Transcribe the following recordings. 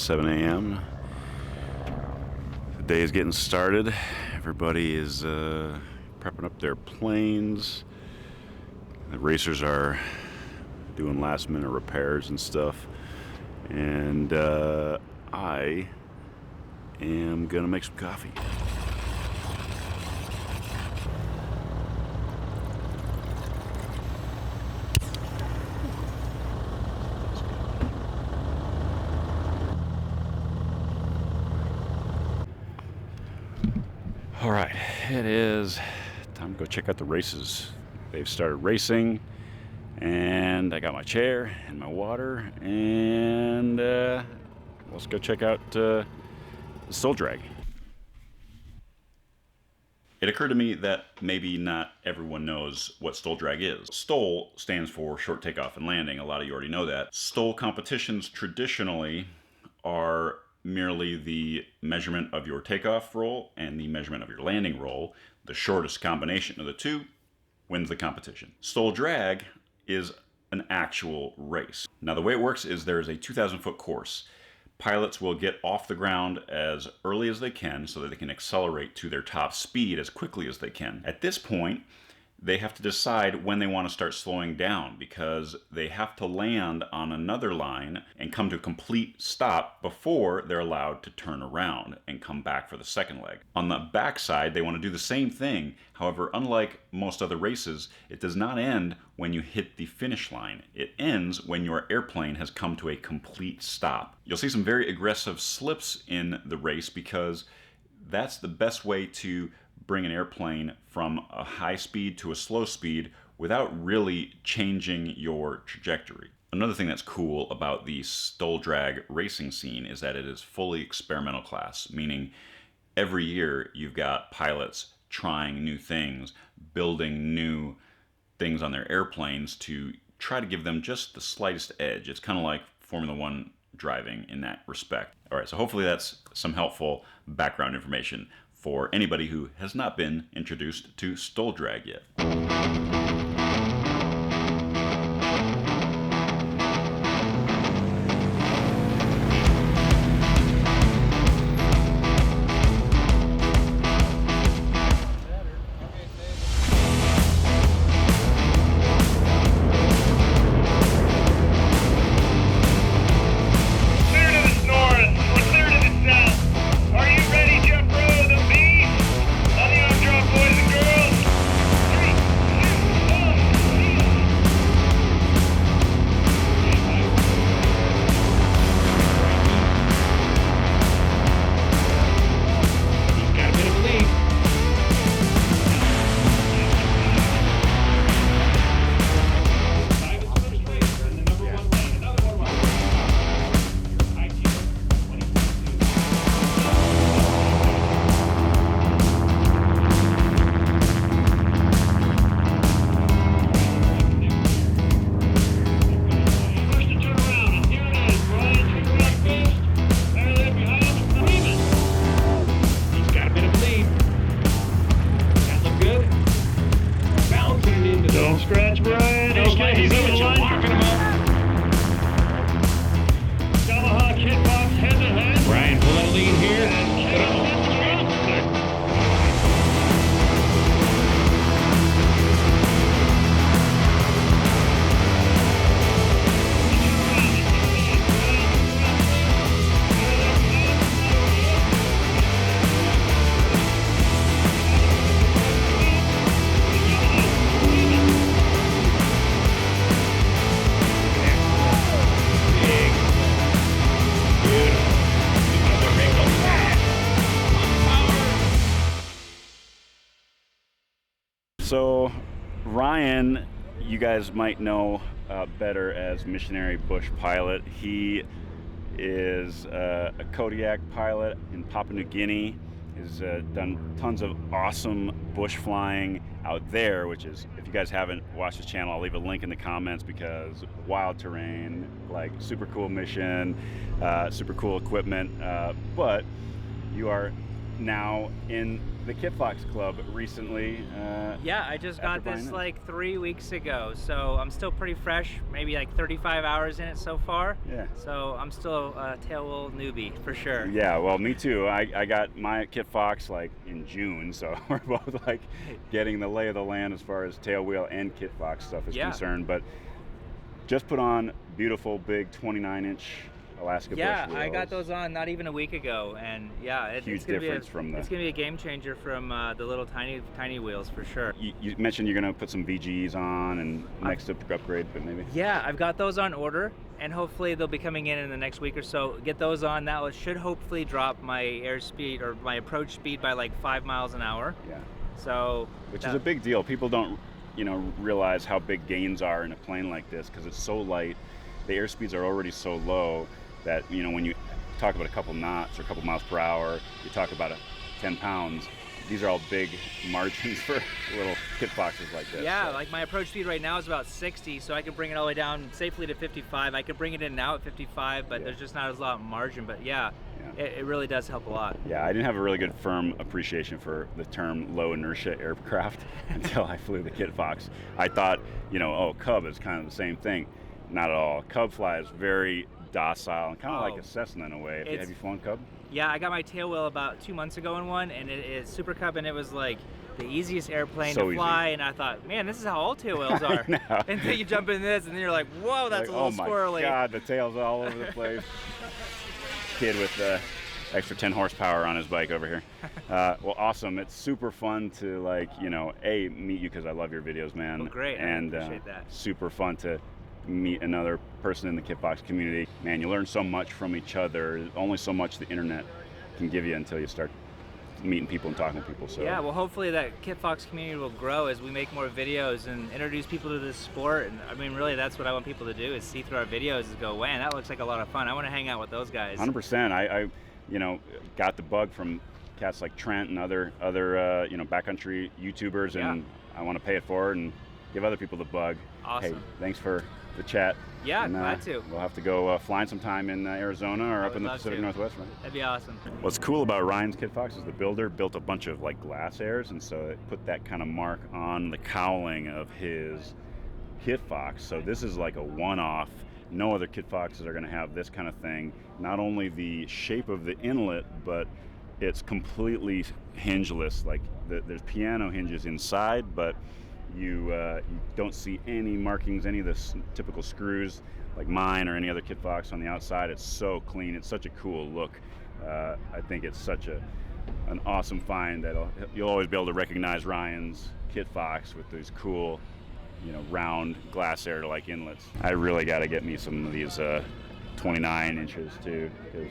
7 a.m. The day is getting started. Everybody is prepping up their planes. The racers are doing last minute repairs and stuff. And I am gonna make some coffee. All right, it is time to go check out the races. They've started racing, and I got my chair and my water, and let's go check out the STOL drag. It occurred to me that maybe not everyone knows what STOL drag is. STOL stands for short takeoff and landing. A lot of you already know that. STOL competitions traditionally are merely the measurement of your takeoff roll and the measurement of your landing roll. The shortest combination of the two wins the competition. STOL drag is an actual race. Now the way it works is there's a 2,000-foot course. Pilots will get off the ground as early as they can so that they can accelerate to their top speed as quickly as they can. At this point, they have to decide when they want to start slowing down, because they have to land on another line and come to a complete stop before they're allowed to turn around and come back for the second leg. On the backside, they want to do the same thing. However, unlike most other races, it does not end when you hit the finish line. It ends when your airplane has come to a complete stop. You'll see some very aggressive slips in the race, because that's the best way to bring an airplane from a high speed to a slow speed without really changing your trajectory. Another thing that's cool about the STOL drag racing scene is that it is fully experimental class, meaning every year you've got pilots trying new things, building new things on their airplanes to try to give them just the slightest edge. It's kind of like Formula One driving in that respect. All right, so hopefully that's some helpful background information for anybody who has not been introduced to STOL drag yet. Don't scratch Bryan. Okay, he's over the line. Locking him up. Yamaha KitFox head to head. Bryan pull that lead here. So Ryan, you guys might know better as Missionary bush pilot. He is a Kodiak pilot in Papua New Guinea. He's done tons of awesome bush flying out there, which is, if you guys haven't watched his channel, I'll leave a link in the comments, because wild terrain, like super cool mission, super cool equipment, but you are now in the KitFox Club recently. Yeah, I just got after this buying it. like 3 weeks ago, so I'm still pretty fresh, maybe like 35 hours in it so far. Yeah. So I'm still a tail wheel newbie for sure. Yeah, well, me too. I got my KitFox like in June, so we're both like getting the lay of the land as far as tailwheel and KitFox stuff is Yeah. concerned. But just put on beautiful big 29-inch Alaska Bush Yeah, wheels. I got those on not even a week ago, and yeah, Huge it's gonna difference be from the- it's gonna be a game changer from the little tiny wheels for sure. You mentioned you're gonna put some VGs on and next upgrade, but maybe. Yeah, I've got those on order, and hopefully they'll be coming in the next week or so. Get those on. That should hopefully drop my airspeed or my approach speed by like 5 miles an hour. Yeah. So Which is a big deal. People don't, realize how big gains are in a plane like this because it's so light. The airspeeds are already so low that, when you talk about a couple knots or a couple miles per hour, you talk about 10 pounds. These are all big margins for little KitFoxes like this. Yeah, so. like my approach speed right now is about 60, so I can bring it all the way down safely to 55. I could bring it in now at 55, but Yeah. there's just not as lot of margin. But yeah, it really does help a lot. Yeah, I didn't have a really good firm appreciation for the term low inertia aircraft until I flew the KitFox. I thought, Cub is kind of the same thing. Not at all. Cub flies very docile and kind of like a Cessna in a way. Have you flown Cub? Yeah, I got my tail wheel about 2 months ago in one, and it is Super Cub, and it was like the easiest airplane So to fly. easy. And I thought, man, this is how all tail wheels are. know. Until you jump in this, and then you're like, whoa, that's Like, a little squirrely. Oh my God, the tail's all over the place. Kid with the extra 10 horsepower on his bike over here. Well, awesome. It's super fun to meet you because I love your videos, man. Well, great. And I appreciate that. super fun to meet another person in the KitFox community. Man, you learn so much from each other. Only so much the internet can give you until you start meeting people and talking to people. So Yeah, well, hopefully that KitFox community will grow as we make more videos and introduce people to this sport. And I mean, really, that's what I want people to do is see through our videos and go, man, that looks like a lot of fun. I want to hang out with those guys. 100%. I got the bug from cats like Trent and other backcountry YouTubers, and I want to pay it forward and give other people the bug. Awesome. Hey, thanks for the chat. Yeah, and, glad to. We'll have to go flying sometime in Arizona or up would in the love Pacific to. Northwest, right? That'd be awesome. What's cool about Ryan's KitFox is the builder built a bunch of like glass airs, and so it put that kind of mark on the cowling of his KitFox. So this is like a one-off. No other KitFoxes are going to have this kind of thing. Not only the shape of the inlet, but it's completely hingeless. Like there's piano hinges inside, but you don't see any markings, any of the typical screws like mine or any other KitFox on the outside. It's so clean. It's such a cool look. I think it's such an awesome find that you'll always be able to recognize Ryan's KitFox with these cool, round glass air like inlets. I really got to get me some of these 29 inches too, because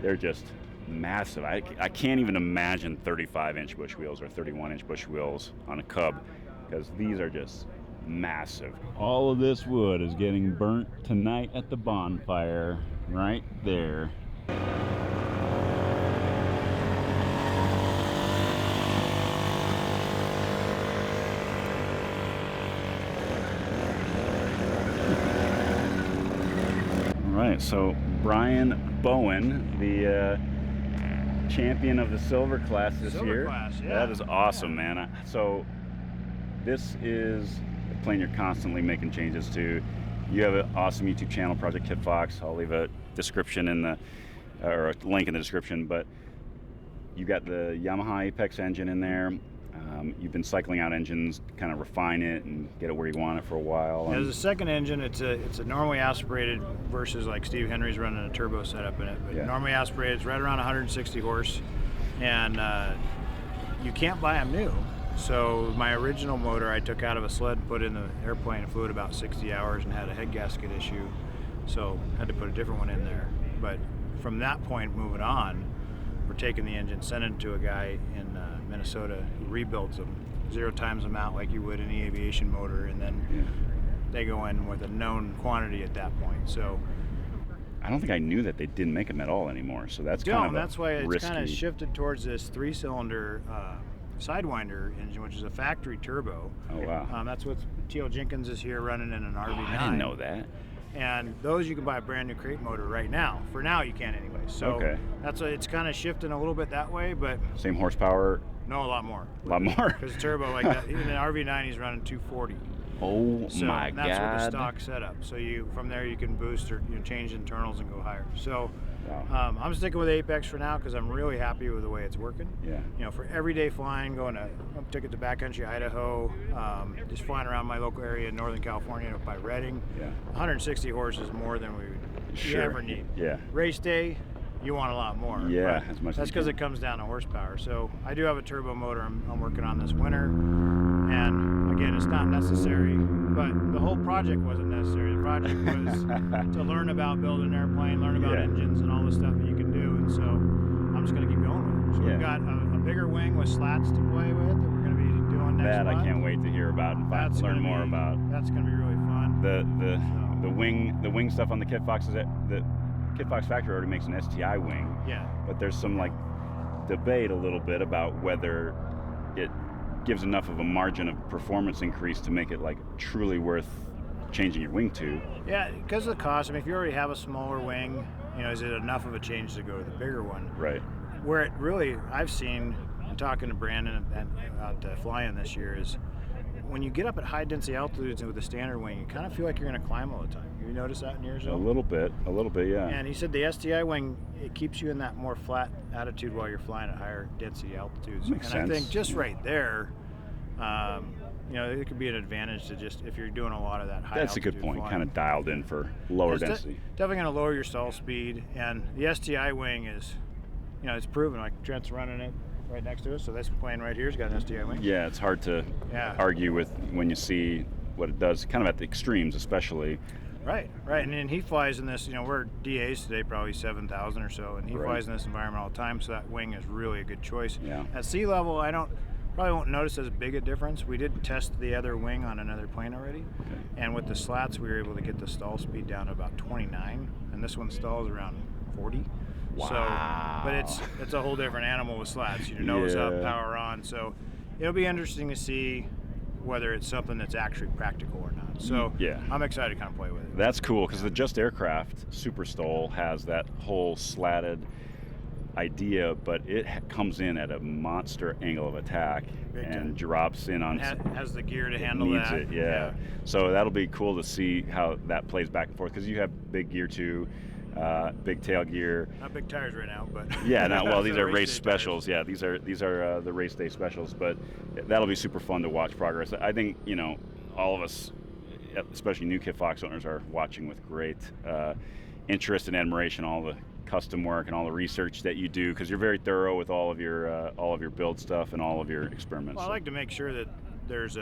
they're just massive. I can't even imagine 35-inch bush wheels or 31-inch bush wheels on a Cub, because these are just massive. All of this wood is getting burnt tonight at the bonfire right there. All right, so Bryan Bowen, the champion of the silver class this Silver year. class, yeah. That is awesome, man. So this is a plane you're constantly making changes to. You have an awesome YouTube channel, Project KitFox. I'll leave a description or a link in the description, but you got the Yamaha Apex engine in there. You've been cycling out engines, kind of refine it and get it where you want it for a while. There's a second engine. It's a normally aspirated versus like Steve Henry's running a turbo setup in it. But Yeah. normally aspirated, it's right around 160 horse, and you can't buy them new. So my original motor I took out of a sled, put in the airplane, and flew it about 60 hours and had a head gasket issue. So had to put a different one in there. But from that point moving on, we're taking the engine, sending it to a guy in Minnesota who rebuilds them, 0 times them out like you would any aviation motor, and then they go in with a known quantity at that point. So I don't think I knew that they didn't make them at all anymore. So that's kind of that's why it's risky. kind of shifted towards this 3-cylinder Sidewinder engine, which is a factory turbo. Oh wow! That's what T.O. Jenkins is here running in an RV9. I didn't know that. And those you can buy a brand new crate motor right now. For now, you can anyway. So Okay. it's kind of shifting a little bit that way, but Same horsepower? no, a lot more. A lot more? Because turbo like that, even an RV90 is running 240. Oh So my that's with the God. stock setup. So from there you can boost or change internals and go higher. So Wow. I'm sticking with Apex for now because I'm really happy with the way it's working. Yeah. For everyday flying, I took it to backcountry Idaho, just flying around my local area in Northern California up by Redding. Yeah. 160 horses more than we Sure. ever need. Yeah. Race day, you want a lot more. Yeah, but as much as that's you because can. it comes down to horsepower. So I do have a turbo motor I'm working on this winter. And again, it's not necessary, but the whole project wasn't necessary. The project was to learn about building an airplane, learn about Yeah. engines and all the stuff that you can do. And so I'm just going to keep going with it. So Yeah. we've got a bigger wing with slats to play with that we're going to be doing next That month. I can't wait to hear about and That's learn gonna more be- about. That's going to be really fun. The wing stuff on the KitFox the KitFox factory already makes an STI wing, Yeah. but there's some like debate a little bit about whether it gives enough of a margin of performance increase to make it like truly worth changing your wing to. Yeah, because of the cost. I mean, if you already have a smaller wing, is it enough of a change to go to the bigger one? Right. Where it really, I've seen, and talking to Brandon about flying this year, is when you get up at high density altitudes with the standard wing, you kind of feel like you're going to climb all the time. You notice that in yours? A little bit, yeah. And he said the STI wing, it keeps you in that more flat attitude while you're flying at higher density altitudes. Makes and sense. I think just right there, it could be an advantage to just, if you're doing a lot of that high That's a altitude good point. flying. Kind of dialed in for lower It's density. definitely going to lower your stall speed, and the STI wing is, it's proven. Like Trent's running it right next to us, so this plane right here's got an STI wing. Yeah, it's hard to argue with when you see what it does, kind of at the extremes, especially. Right. And then he flies in this. We're DAs today, probably 7,000 or so, and he Right. flies in this environment all the time. So that wing is really a good choice. Yeah. At sea level, probably won't notice as big a difference. We did test the other wing on another plane already, and with the slats, we were able to get the stall speed down to about 29, and this one stalls around 40. Wow. So, but it's a whole different animal with slats. Nose up, Yeah. power on. So it'll be interesting to see whether it's something that's actually practical or not. So Yeah. I'm excited to kind of play with it. That's cool because the Just Aircraft Super STOL has that whole slatted idea, but it comes in at a monster angle of attack Big time. and drops in on. Has the gear to handle needs that. it, yeah. So that'll be cool to see how that plays back and forth because you have big gear too, big tail gear. Not big tires right now, but Yeah, well, these So are race day specials. Yeah, these are the race day specials. But that'll be super fun to watch progress. I think all of us, especially new KitFox owners, are watching with great interest and admiration all the custom work and all the research that you do because you're very thorough with all of your build stuff and all of your experiments. Well, I like to make sure that there's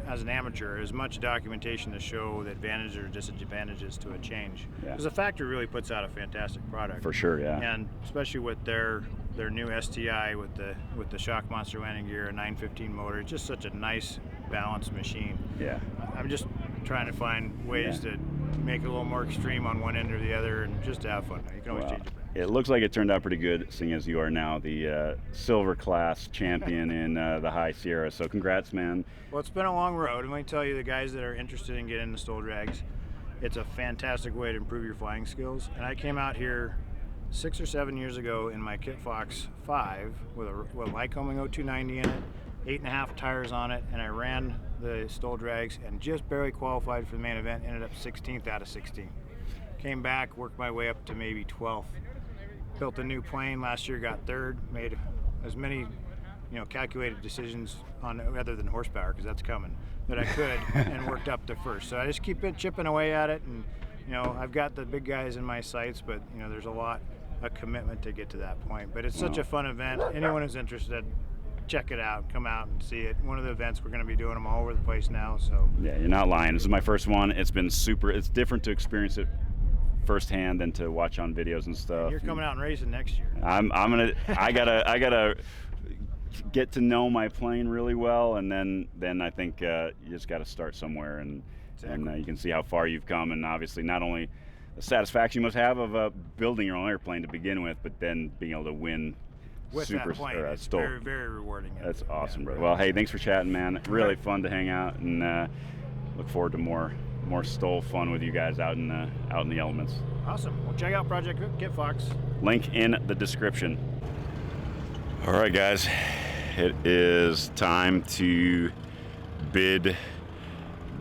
as an amateur, as much documentation to show the advantages or disadvantages to a change. Yeah. Because the factory really puts out a fantastic product. For sure, yeah. And especially with their new STI with the Shock Monster landing gear, a 915 motor, it's just such a nice balanced machine. Yeah. I'm just trying to find ways to make it a little more extreme on one end or the other, and just to have fun. You can always Well, change it back. it looks like it turned out pretty good, seeing as you are now the silver class champion in the High Sierra. So congrats, man. Well, it's been a long road, and let me tell you, the guys that are interested in getting into STOL drags, it's a fantastic way to improve your flying skills. And I came out here 6 or 7 years ago in my KitFox 5 with a Lycoming 0290 in it, 8.5 tires on it, and I ran the STOL drags and just barely qualified for the main event, ended up 16th out of 16. Came back, worked my way up to maybe 12th. Built a new plane last year, got third, made as many calculated decisions on other than horsepower, because that's coming, that I could, and worked up to first. So I just keep chipping away at it, and I've got the big guys in my sights, but there's a commitment to get to that point. But it's such a fun event. Anyone who's interested, check it out, come out and see it. One of the events, we're going to be doing them all over the place now. So Yeah, you're not lying. This is my first one. It's been super. It's different to experience it firsthand than to watch on videos and stuff. you're coming out and racing next year. I gotta get to know my plane really well, and then I think you just got to start somewhere, and you can see how far you've come, and obviously not only the satisfaction you must have of building your own airplane to begin with, but then being able to win With super that plane, it's STOL. very, very rewarding. That's awesome, Yeah, bro. really. Well, hey, thanks for chatting, man. Really fun to hang out, and look forward to more more STOL fun with you guys out in the elements. Awesome. Well, check out Project KitFox. Link in the description. All right, guys, it is time to bid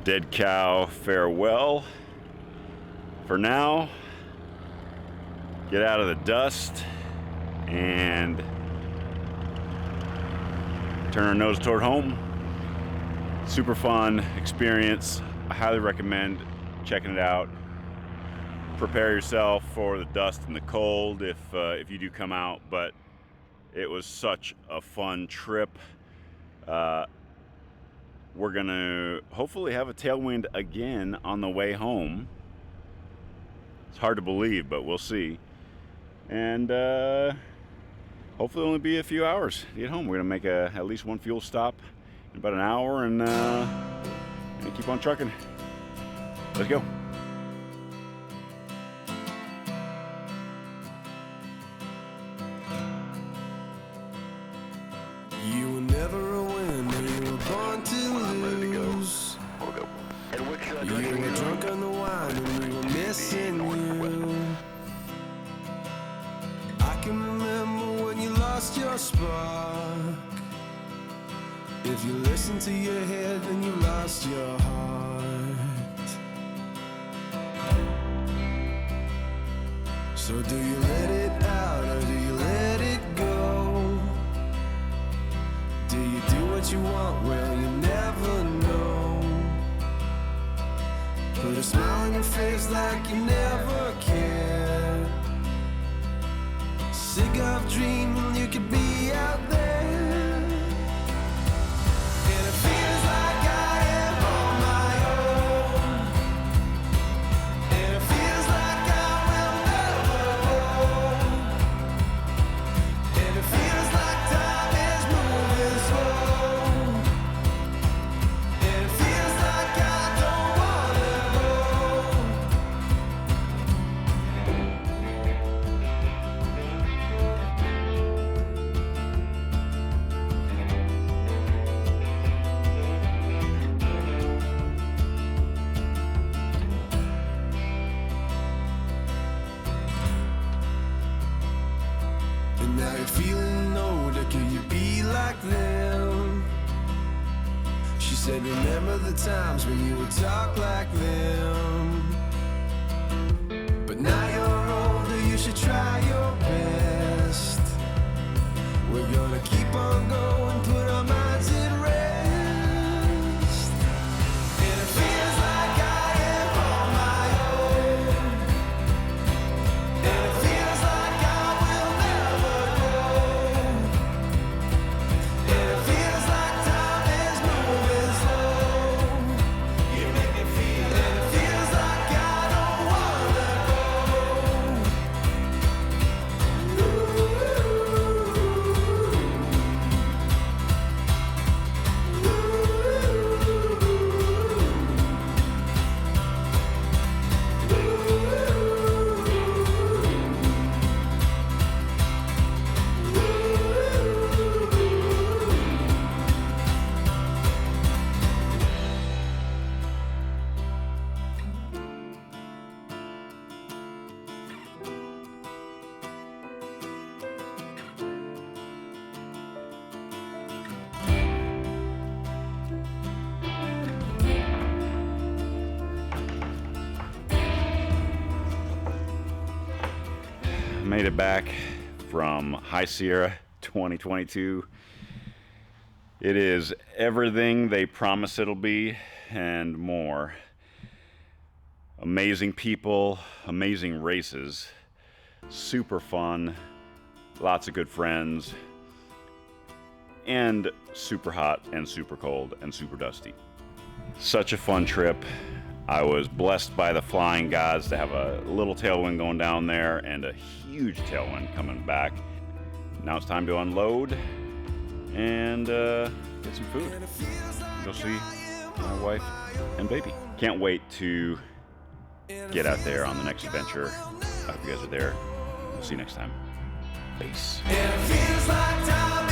Dead Cow farewell. For now, get out of the dust and turn our nose toward home. Super fun experience. I highly recommend checking it out. Prepare yourself for the dust and the cold if you do come out, but it was such a fun trip. We're gonna hopefully have a tailwind again on the way home. It's hard to believe, but we'll see. And hopefully only be a few hours to get home. We're gonna make at least one fuel stop in about an hour and keep on trucking. Let's go. You were never a winner, you were born to lose. You were drunk on the wine and we were missing you. I can remember when you lost your spark. If you listen to your head, then you lost your heart. So do you let it out or do you let it go? Do you do what you want? Well, you never know. Put a smile on your face like you never cared. Sick of dreaming you could be out there. And it feels like I am on my own. And it feels like I will never go. And it feels like time is moving slow. And it feels like I don't wanna go. And now you're feeling older, can you be like them? She said, remember the times when you would talk like them. But now you're older, you should try your best. We're gonna keep on going, put our minds at rest. And it feels like I am on my own. And it feels like I will never go. And it feels like time is moving slow. You make me feel. And it feels like I don't wanna Made it back from High Sierra 2022. It is everything they promise it'll be and more. Amazing people, amazing races, super fun, lots of good friends, and super hot and super cold and super dusty. Such a fun trip. I was blessed by the flying gods to have a little tailwind going down there and a huge tailwind coming back. Now it's time to unload and get some food. Go see my wife and baby. Can't wait to get out there on the next adventure. I hope you guys are there. We'll see you next time. Peace. And it feels like time